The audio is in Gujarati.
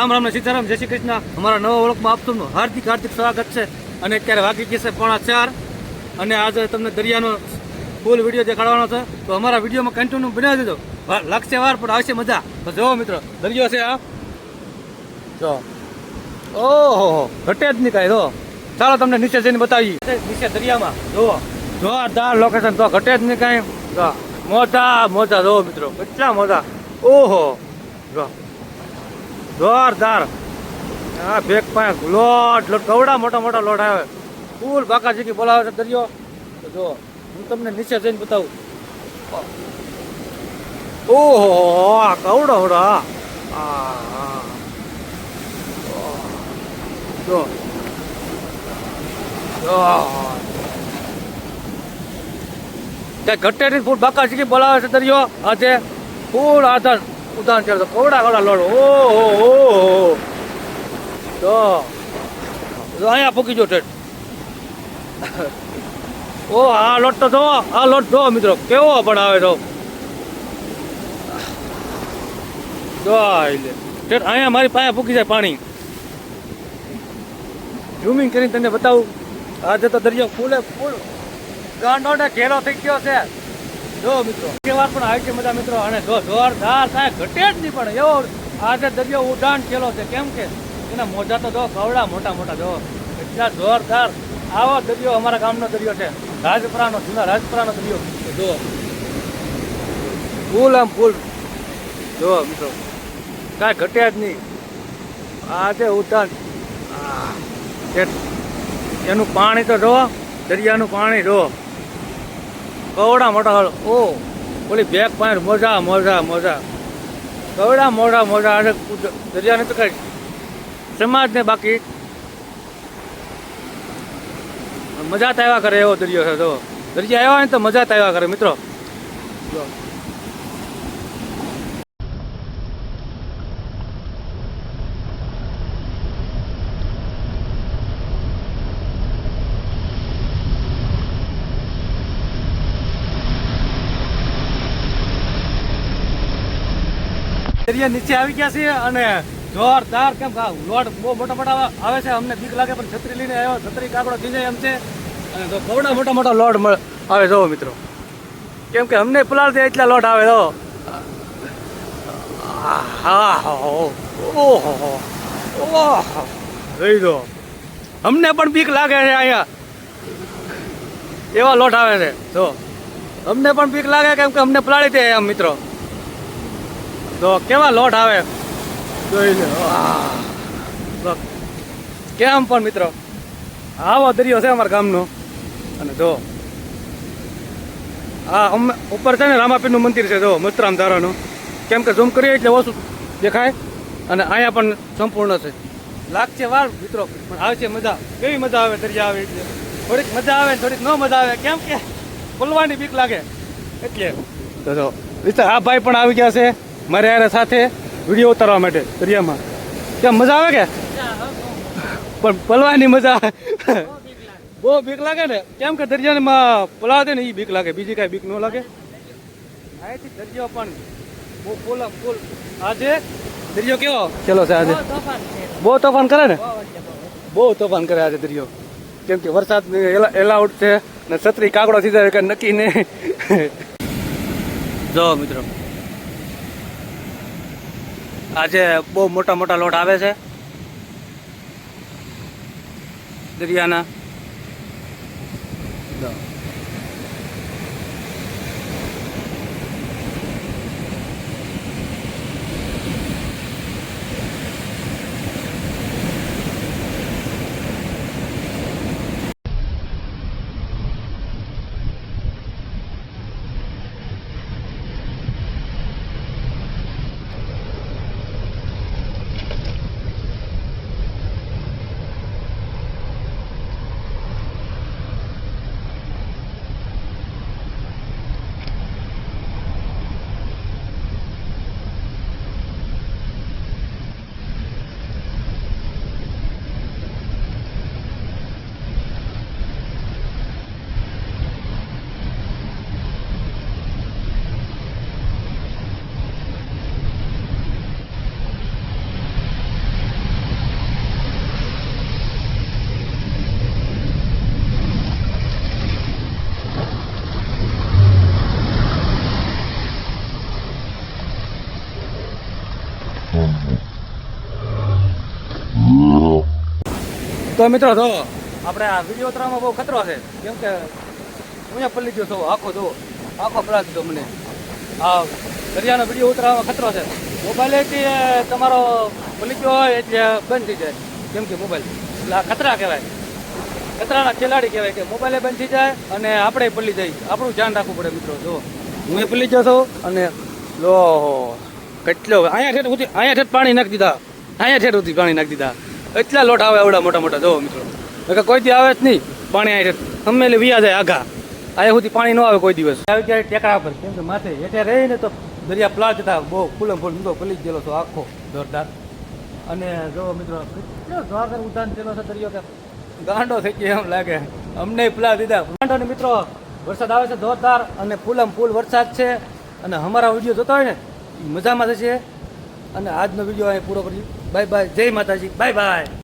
રામ રામ ને સીતારામ, જય શ્રી કૃષ્ણ। અમારા નવા ઓળખમાં આપ સૌનું હાર્દિક હાર્દિક સ્વાગત છે। અને અત્યારે વાગી ગઈ છે 4:30 અને આજે તમને દરિયાનો ફૂલ વિડીયો દેખાડવાનો છે, તો અમારા વિડીયોમાં કન્ટિન્યુ બનાવી દેજો। લાગશે વાર પણ આવશે મજા। તો જો મિત્રો, દરિયો છે આ, જો ઓહો ઘટે જ નહીં કાંઈ। જો ચાલો તમને નીચે જઈને બતાવીએ, નીચે દરિયામાં જુઓ જોરદાર લોકેશન, તો ઘટે જ નહીં કાંઈ। જો મોજા મોજા, જો મિત્રો કેટલા મોજા, ઓહો જો જોરદાર। હા ભેગ પાંચ લોટ કવડા મોટા મોટા લોટ આવે, ફૂલ બાકાજી બોલાવે છે દરિયો। તો જો હું તમને નીચે જઈને બતાવું, ઓહો કવડો હોડા, જો ઘટે થી ફૂલ બાકાજી બોલાવે છે દરિયો આજે, ફૂલ આધાર ઉદાહરણ છે કવડા કવડા લોટ। ઓહો તો અહીંયા પૂકી જો ઠેઠ, ઓ આ લોટ તો જો, આ લોટ જો મિત્રો કેવો પણ આવે તો જો ઠેઠ અહીંયા મારી પાસે પૂકી જાય પાણી। ઝૂમિંગ કરીને તમને બતાવું, આજે તો દરિયો ફૂલે ફૂલ ગાંડો ને ઘેરો થઈ ગયો છે। જો મિત્રો કેવાર પણ આવી છે મજા મિત્રો, અને જો જોરદાર કાંઈ ઘટે જ નહીં પણ એવો આજે દરિયો ઉડાન ખેલો છે, કેમ કે એના મોજા તો જો કવડા મોટા મોટા, જો એટલા જોરદાર। આવો દરિયો અમારા ગામનો દરિયો છે, રાજપરાનો, જૂના રાજપરાનો દરિયો। જો ફૂલ આમ ફૂલ, જો મિત્રો કાંઈ ઘટે જ નહીં આજે ઉડાન। એનું પાણી તો જો, દરિયાનું પાણી જો કવડા મોટા, ઓ ઓલી બેગ પાંચ મોજા મોજા મોજા, કવડા મોટા મોજા। આજે દરિયાને તો કઈ સમાજ ને બાકી મજા જ આવ્યા કરે એવો દરિયો છે। જો દરિયા આવ્યા ને તો મજા જ આવ્યા કરે મિત્રો। જો દરિયા નીચે આવી ગયા છે અને જોરદાર, કેમ લોટ બહુ મોટા મોટા આવે છે, અમને બીક લાગે પણ છત્રી લઈને આવ્યો, છત્રી કાકડો થઈ જાય એમ છે। અને તો કવડા મોટા મોટા લોટ આવે જો મિત્રો, કેમ કે અમને પલાળ દે એટલા લોટ આવે। તો હા ઓહો ઓહો જોઈ દો, અમને પણ બીક લાગે છે અહીંયા, એવા લોટ આવે છે। જો અમને પણ બીક લાગે, કેમ કે અમને પલાળી દે એમ મિત્રો। તો કેવા લોટ આવે જોઈ લો, કેમ પણ મિત્રો આવો દરિયો છે અમારા ગામનો। અને જો આ ઉપર છે ને રામાપીરનું મંદિર છે, જો મસ્તરામ ધારાનું, કેમ કે ઝૂમ કરીએ એટલે ઓછું દેખાય, અને અહીંયા પણ સંપૂર્ણ છે। લાગશે વાર મિત્રો પણ આવે છે મજા, કેવી મજા આવે દરિયા આવે એટલે, થોડીક મજા આવે થોડીક ન મજા આવે, કેમ કે બોલવાની બીક લાગે એટલે। તો જો આ ભાઈ પણ આવી ગયા છે મારે યાર સાથે વિડીયો ઉતારવા માટે દરિયામાં, કેમ મજા આવે કે પણ પલવાની મજા બહુ બીક લાગે ને, કેમ કે દરિયામાં પલાવ દે ને એ બીક લાગે, બીજી કાંઈ બીક ન લાગે। અહીંથી દરિયો પણ બહુ ફૂલ ફૂલ, આજે દરિયો કેવો ચલો છે આજે, બહુ તોફાન કરે ને, બહુ તોફાન કરે આજે દરિયો, કેમ કે વરસાદ એલાઉડ છે ને છત્રી કાકડો થઈ જાય કે નક્કી ને। જો મિત્રો આજે બહુ મોટા મોટા લોટ આવે છે દરિયાના। તો મિત્રો જો આપણે આ વિડીયો ઉતરવામાં બહુ ખતરો છે કેમ કે હું પલ્લી ગયો છો આખો જો આખો પડા દીધો મને આ દરિયાનો વિડીયો ઉતરવામાં ખતરો છે મોબાઈલેથી તમારો પલ્લી ગયો હોય એટલે બંધ થઈ જાય કેમ કે મોબાઈલ એટલે આ ખતરા કહેવાય ખતરાના ખેલાડી કહેવાય કે મોબાઈલે બંધ થઈ જાય અને આપણે પલ્લી જાય આપણું ધ્યાન રાખવું પડે મિત્રો જો હું પલ્લી ગયો છું અને લો કેટલો અહીંયા ઠેઠ પાણી નાખી દીધા અહીંયા ઠેઠ સુધી પાણી નાખી દીધા એટલા લોટ આવે એવડા મોટા મોટા જો મિત્રો કોઈ દી આવે જ નહીં પાણી અહીંયા ઠેઠ અમે વિયા જાય આઘા અહીંયા સુધી પાણી ન આવે કોઈ દિવસ આવી ક્યારે ટેકરા પર કેમ કે માથે હેઠે રહીને તો દરિયા પ્લાટ હતા બહુ ફૂલમ ફૂલ મિત્રો પલી ગયેલો હતો આખો જોરદાર અને જો મિત્રો કેટલો જોરદાર ઉડાન થયેલો છે દરિયો કે ગાંડો થઈ ગયો એમ લાગે અમને પ્લા દીધા ગાંડો ને મિત્રો વરસાદ આવે છે જોરદાર અને ફૂલમ ફૂલ વરસાદ છે અને અમારા વિડીયો જોતા હોય ને મજામાં થશે અને આજનો વિડીયો અહીં પૂરો કરી બાય બાય જય માતાજી બાય બાય